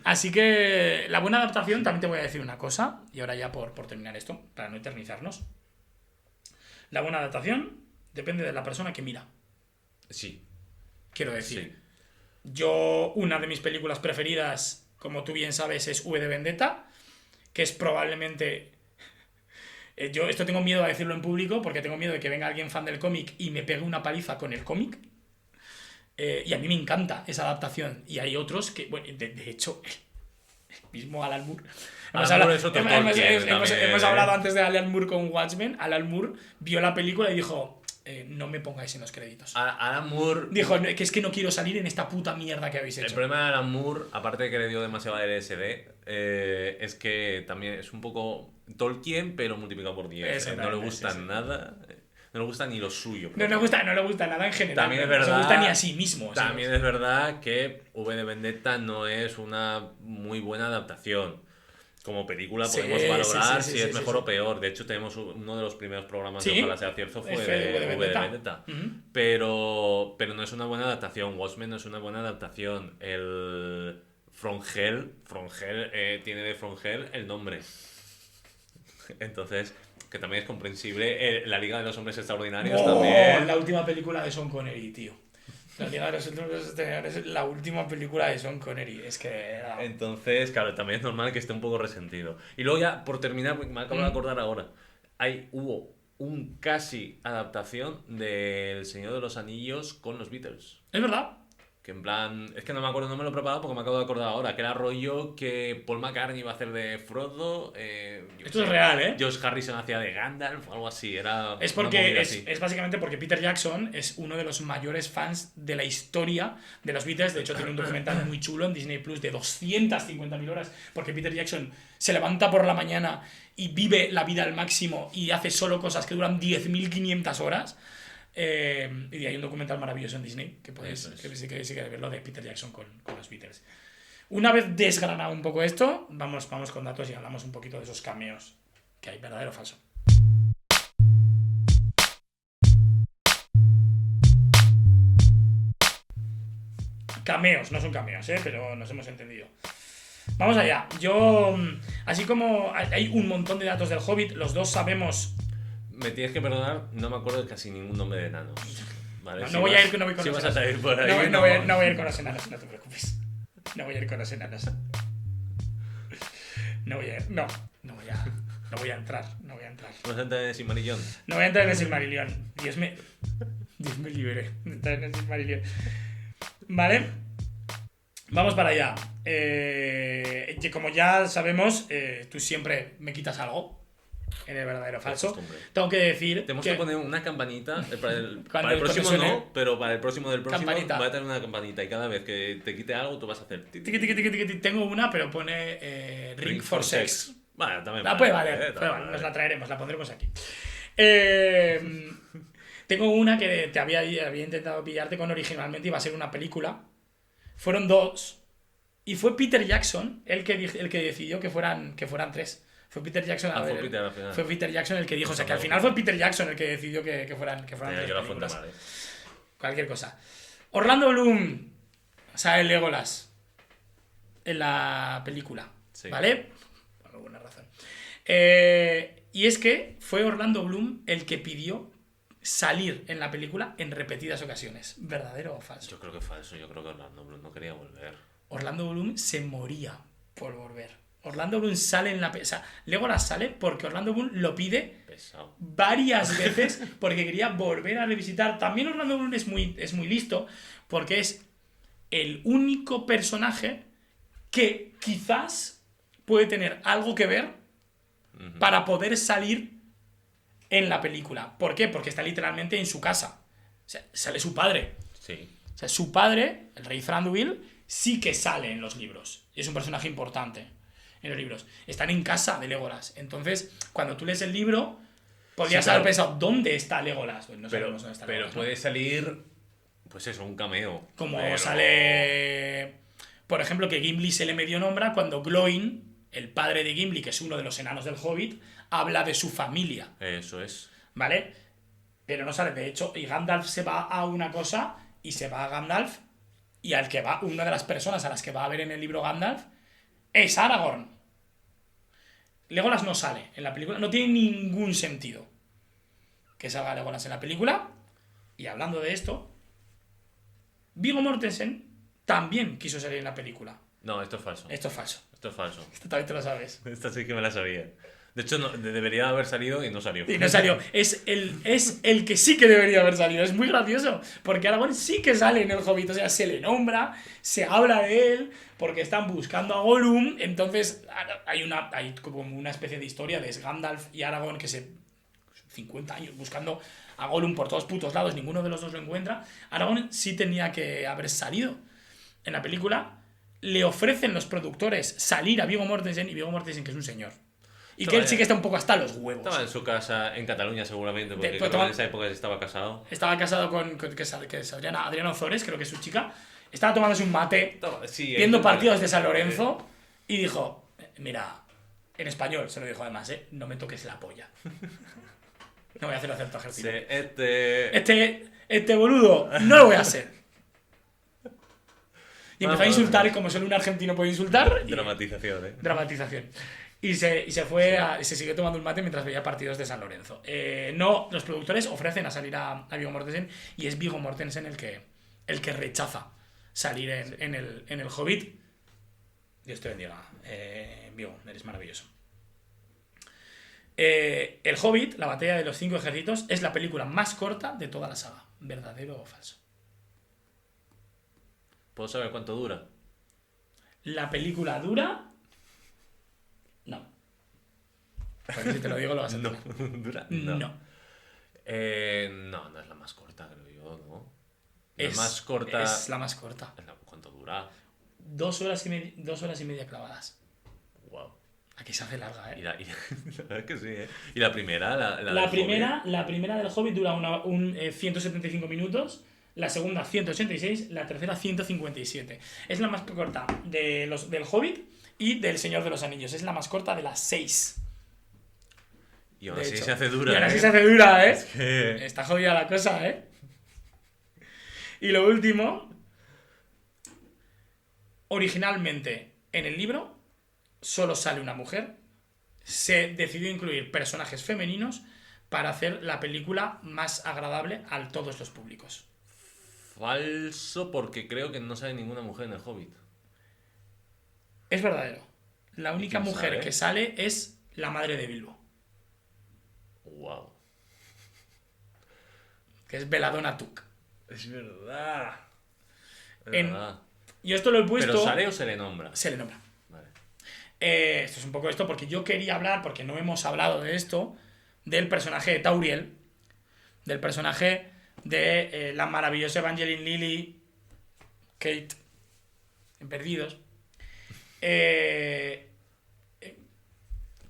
Así que la buena adaptación, también te voy a decir una cosa, y ahora ya por terminar esto, para no eternizarnos. La buena adaptación depende de la persona que mira. Sí. Quiero decir... Sí. Yo, una de mis películas preferidas, como tú bien sabes, es V de Vendetta, que es probablemente... Yo esto tengo miedo a decirlo en público porque tengo miedo de que venga alguien fan del cómic y me pegue una paliza con el cómic. Y a mí me encanta esa adaptación. Y hay otros que, bueno, de hecho, el mismo Alan Moore. Hemos hablado antes de Alan Moore con Watchmen. Alan Moore vio la película y dijo... no me pongáis en los créditos. Alan Moore... Dijo, que es que no quiero salir en esta puta mierda que habéis hecho. El problema de Alan Moore, aparte de que le dio demasiado LSD, es que también es un poco Tolkien, pero multiplicado por 10. No le gusta nada. no le gusta ni lo suyo. No le gusta nada en general. También es no verdad, le gusta ni a sí mismo. También es verdad que V de Vendetta no es una muy buena adaptación. Como película podemos valorar si es mejor o peor. De hecho, tenemos uno de los primeros programas de Ojalá sea cierto fue de V de Vendetta. Pero no es una buena adaptación. Watchmen no es una buena adaptación. El From Hell tiene de From Hell el nombre. Entonces, que también es comprensible. La Liga de los Hombres Extraordinarios también. La última película de Sean Connery, tío. La Liga de los Hombres Extraordinarios es la última película de Sean Connery. Es que... Entonces, claro, también es normal que esté un poco resentido. Y luego ya, por terminar, me acabo de acordar ahora. Hubo un casi adaptación del Señor de los Anillos con los Beatles. Es verdad. Que en plan, es que no me acuerdo, no me lo he preparado porque me acabo de acordar ahora, que era rollo que Paul McCartney iba a hacer de Frodo. Esto es real, ¿eh? Josh Harrison hacía de Gandalf o algo así. Es porque es básicamente porque Peter Jackson es uno de los mayores fans de la historia de los Beatles. De hecho, tiene un documental muy chulo en Disney Plus de 250.000 horas. Porque Peter Jackson se levanta por la mañana y vive la vida al máximo y hace solo cosas que duran 10.500 horas. Y hay un documental maravilloso en Disney que podéis que verlo de Peter Jackson con los Beatles. Una vez desgranado un poco esto, vamos con datos y hablamos un poquito de esos cameos que hay, verdadero o falso. Cameos, no son cameos, pero nos hemos entendido. Vamos allá. Yo, así como hay un montón de datos del Hobbit, los dos sabemos. Me tienes que perdonar, no me acuerdo de casi ningún nombre de enanos. Vale, no voy a ir con los enanos. Vas a salir por ahí, no voy a ir con los enanos, no te preocupes. No voy a ir con los enanos. No voy a entrar. ¿No vas a entrar en el Silmarillion? No voy a entrar en el Silmarillion. Dios me libre de entrar en el Silmarillion. Vale. Vamos para allá. Como ya sabemos, tú siempre me quitas algo. En el verdadero o falso. Tengo que decir. Tenemos que poner una campanita. Para el próximo no, pero para el próximo del próximo campanita. Va a tener una campanita. Y cada vez que te quite algo, tú vas a hacer. Tengo una, pero pone Ring for Sex. Vale, también. Puede valer. Nos la traeremos, la pondremos aquí. Tengo una que te había intentado pillarte con originalmente iba a ser una película. Fueron dos. Y fue Peter Jackson el que decidió que fueran tres. Fue Peter Jackson fue Peter Jackson el que dijo, o sea que al final fue Peter Jackson el que decidió que fueran tres películas. Cualquier cosa. Orlando Bloom sale Legolas en la película, sí. ¿Vale? Por alguna razón. Y es que fue Orlando Bloom el que pidió salir en la película en repetidas ocasiones. ¿Verdadero o falso? Yo creo que falso, yo creo que Orlando Bloom no quería volver. Orlando Bloom se moría por volver. Orlando Bloom sale en la... O sea, Legolas sale porque Orlando Bloom lo pide varias veces porque quería volver a revisitar. También Orlando Bloom es muy listo porque es el único personaje que quizás puede tener algo que ver para poder salir en la película. ¿Por qué? Porque está literalmente en su casa. O sea, sale su padre. Sí. O sea, su padre, el rey Thranduil, sí que sale en los libros. Y es un personaje importante en los libros. Están en casa de Legolas. Entonces, cuando tú lees el libro, podrías haber pensado, ¿dónde está Legolas? Pues no sabemos dónde está Legolas. Pero puede salir, pues eso, un cameo. Como sale, por ejemplo, que Gimli se le medio nombra cuando Glóin, el padre de Gimli, que es uno de los enanos del Hobbit, habla de su familia. Eso es. ¿Vale? Pero no sale. De hecho, y Gandalf se va a una cosa y se va a Gandalf y una de las personas a las que va a ver en el libro Gandalf es Aragorn. Legolas no sale en la película. No tiene ningún sentido que salga Legolas en la película. Y hablando de esto, Viggo Mortensen también quiso salir en la película. No, esto es falso. Esto es falso. Esto también te lo sabes. Esta sí que me la sabía. De hecho, debería haber salido y no salió. Y no salió. Es el que sí que debería haber salido. Es muy gracioso. Porque Aragorn sí que sale en el Hobbit. O sea, se le nombra, se habla de él, porque están buscando a Gollum. Entonces, hay como una especie de historia de Gandalf y Aragorn que 50 años buscando a Gollum por todos putos lados. Ninguno de los dos lo encuentra. Aragorn sí tenía que haber salido en la película. Le ofrecen los productores salir a Viggo Mortensen y Viggo Mortensen, que es un señor. Y que él sí que está un poco hasta los huevos. Estaba en su casa en Cataluña seguramente, porque pues creo que en esa época estaba casado. Estaba casado con que es Adriana Ozores, creo que es su chica. Estaba tomándose un mate, viendo partidos de San Lorenzo, y dijo, mira, en español se lo dijo además, no me toques la polla. No voy a hacer cierto ejercicio. Sí, este boludo no lo voy a hacer. Y empezó a insultar, como solo un argentino puede insultar. Dramatización, Dramatización. Y se fue y se siguió tomando un mate mientras veía partidos de San Lorenzo. No, los productores ofrecen a salir a Viggo Mortensen, y es Viggo Mortensen el que rechaza salir en el Hobbit. Dios te bendiga, Viggo, eres maravilloso. El Hobbit, la batalla de los 5 ejércitos, es la película más corta de toda la saga. ¿Verdadero o falso? ¿Puedo saber cuánto dura? La película dura... No. Porque si te lo digo lo vas a No. entender. ¿Dura? No. No, no es la más corta, creo yo, ¿no? La más corta... Es la más corta. ¿Cuánto dura? 2 horas y media clavadas. Wow. Aquí se hace larga, La verdad es que sí, ¿eh? ¿Y la primera? La primera del Hobbit dura 175 minutos, la segunda 186, la tercera 157. Es la más corta del Hobbit y del Señor de los Anillos. Es la más corta de las 6. Y aún así se hace dura, Y aún así ¿eh? se hace dura, ¿eh? Es que... Está jodida la cosa, ¿eh? Y lo último, originalmente en el libro solo sale una mujer. Se decidió incluir personajes femeninos para hacer la película más agradable a todos los públicos. Falso, porque creo que no sale ninguna mujer en el Hobbit. Es verdadero. La única quién mujer sabe? que sale es la madre de Bilbo, Wow. que es Belladonna Took. Es verdad. Es En- verdad. Yo esto lo he puesto... ¿Pero sale o se le nombra? Se le nombra. Vale. Esto es un poco esto porque yo quería hablar, porque no hemos hablado de esto, del personaje de Tauriel, del personaje de la maravillosa Evangeline Lilly, Kate, en Perdidos.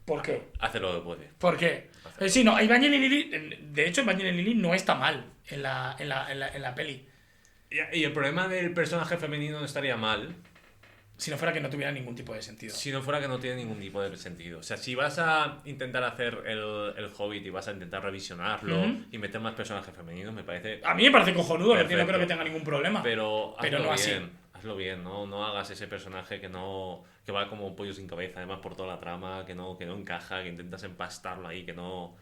¿Por qué? Hace lo que puede. ¿Por qué? Sí, no, Evangeline Lilly, de hecho Evangeline Lilly no está mal en la peli, Y el problema del personaje femenino no estaría mal si no fuera que no tuviera ningún tipo de sentido. si no fuera que no tiene ningún tipo de sentido. O sea, si vas a intentar hacer el Hobbit y vas a intentar revisionarlo y meter más personajes femeninos, me parece... A mí me parece cojonudo, Perfecto. no creo que tenga ningún problema. Pero hazlo no bien, así. hazlo bien, no hagas ese personaje que va como un pollo sin cabeza, además por toda la trama, que no encaja, que intentas empastarlo ahí, que no...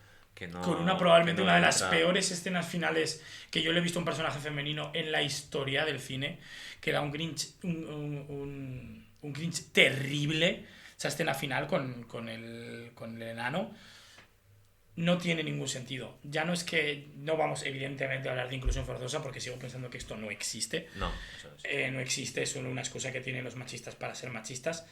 Con probablemente que no una de las entra. peores escenas finales que yo le he visto a un personaje femenino en la historia del cine, que da un cringe, un cringe terrible. Esa escena final con el enano no tiene ningún sentido. Ya no es que no vamos evidentemente a hablar de inclusión forzosa, porque sigo pensando que esto no existe. No, eso es. No existe, es solo una excusa que tienen los machistas para ser machistas.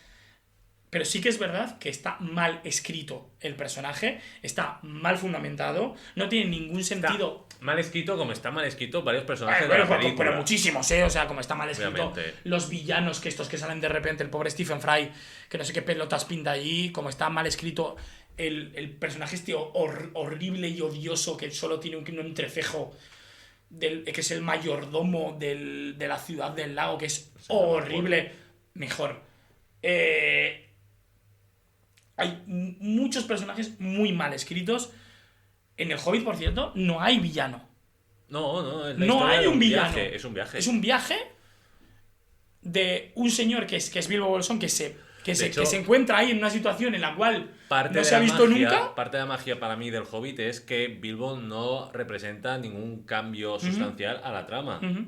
Pero sí que es verdad que está mal escrito el personaje, está mal fundamentado, no tiene ningún sentido. Está mal escrito como está mal escrito varios personajes de la Pero película. muchísimos, ¿eh? O sea, como está mal escrito. Obviamente. Los villanos que salen de repente, el pobre Stephen Fry, que no sé qué pelotas pinta allí, como está mal escrito el personaje horrible y odioso que solo tiene un entrecejo, que es el mayordomo de la ciudad del lago, que es horrible. Mejor. Hay muchos personajes muy mal escritos. En el Hobbit, por cierto, no hay villano. No, es la No historia hay de un villano. viaje, es un viaje. Es un viaje de un señor que es Bilbo Bolsón, que hecho, se encuentra ahí en una situación en la cual Parte no de se ha la visto magia- nunca. Parte de la magia para mí del Hobbit es que Bilbo no representa ningún cambio sustancial a la trama. Ujú.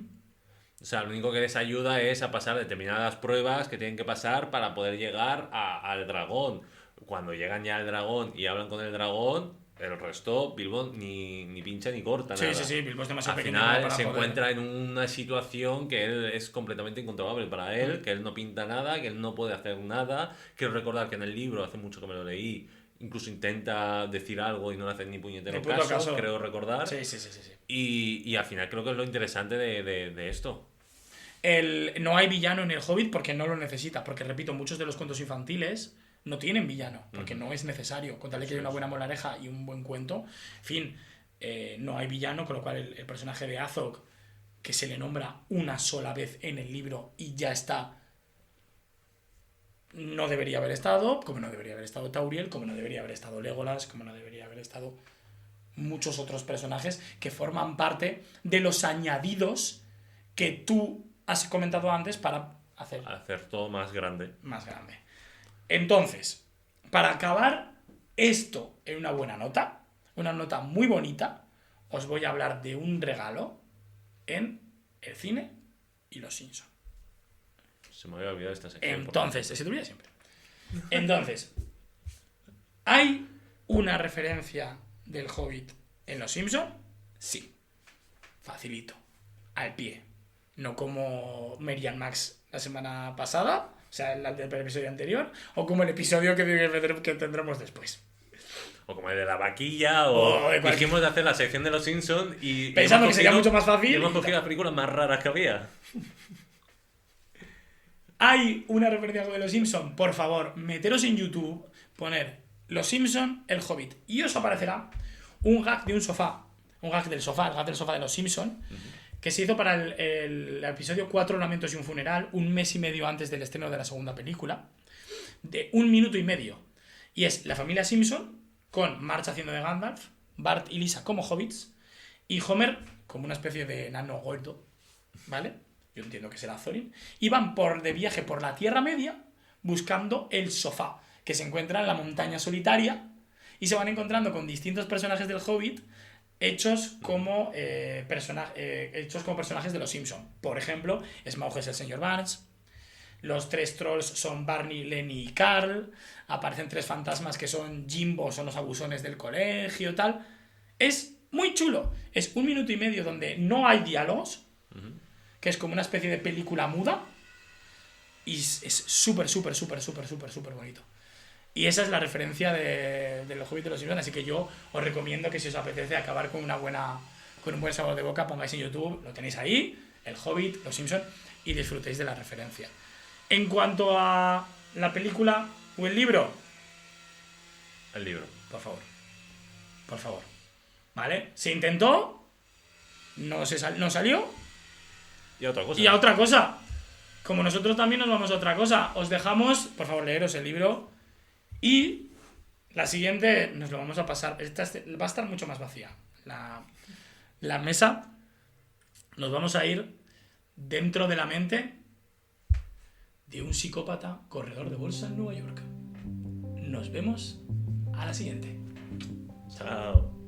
O sea, lo único que les ayuda es a pasar determinadas pruebas que tienen que pasar para poder llegar al dragón. Cuando llegan ya al dragón y hablan con el dragón, el resto, Bilbo ni pincha ni corta nada. Sí, Bilbo es demasiado Al pequeño final para se poder. encuentra en una situación que él es completamente incontrolable para él, que él no pinta nada, que él no puede hacer nada. Quiero recordar que en el libro, hace mucho que me lo leí, incluso intenta decir algo y no le hace ni puñetero Ni puto caso. creo recordar. Sí. Y al final creo que es lo interesante de esto. No hay villano en el Hobbit porque no lo necesita. Porque, repito, muchos de los cuentos infantiles no tienen villano, porque no es necesario. Con tal de que haya una buena moraleja y un buen cuento, en fin, no hay villano, con lo cual el personaje de Azog, que se le nombra una sola vez en el libro y ya está, no debería haber estado, como no debería haber estado Tauriel, como no debería haber estado Legolas, como no debería haber estado muchos otros personajes que forman parte de los añadidos que tú has comentado antes para hacer todo más grande. Más grande. Entonces, para acabar esto en una buena nota, una nota muy bonita, os voy a hablar de un regalo en el cine y los Simpsons. Se me había olvidado esta sección. Entonces, se te olvida siempre. Entonces, ¿hay una referencia del Hobbit en los Simpsons? Sí. Facilito. Al pie. No como Merian Max la semana pasada, o sea, el del episodio anterior, o como el episodio que tendremos después. O como el de la vaquilla, o dijimos de hacer la sección de los Simpsons y... Pensando que sería mucho más fácil. Y hemos cogido las películas más raras que había. ¿Hay una referencia de los Simpsons? Por favor, meteros en YouTube, poner Los Simpsons, el Hobbit, y os aparecerá un gag de un sofá. Un gag del sofá, el gag del sofá de los Simpsons, que se hizo para el episodio 4, Lamentos y un funeral, un mes y medio antes del estreno de la segunda película, de 1 minuto y medio. Y es la familia Simpson, con Marge haciendo de Gandalf, Bart y Lisa como hobbits, y Homer como una especie de enano gordo, ¿vale? Yo entiendo que será Thorin. Y van de viaje por la Tierra Media buscando el sofá, que se encuentra en la montaña solitaria, y se van encontrando con distintos personajes del Hobbit hechos como personajes de los Simpsons. Por ejemplo, Smaug es el señor Barnes, los 3 trolls son Barney, Lenny y Carl, aparecen 3 fantasmas que son Jimbo, son los abusones del colegio, tal. Es muy chulo. Es 1 minuto y medio donde no hay diálogos, que es como una especie de película muda, y es súper bonito. Y esa es la referencia de los Hobbits de los Simpsons, así que yo os recomiendo que si os apetece acabar con un buen sabor de boca, pongáis en YouTube, lo tenéis ahí, el Hobbit, los Simpsons, y disfrutéis de la referencia. En cuanto a la película o el libro... El libro. Por favor. ¿Vale? Se intentó, no salió. Y a otra cosa. Y a otra cosa. Como nosotros también nos vamos a otra cosa. Os dejamos, por favor, leeros el libro. Y la siguiente nos lo vamos a pasar. Esta va a estar mucho más vacía. La mesa. Nos vamos a ir dentro de la mente de un psicópata corredor de bolsa en Nueva York. Nos vemos a la siguiente. Chao.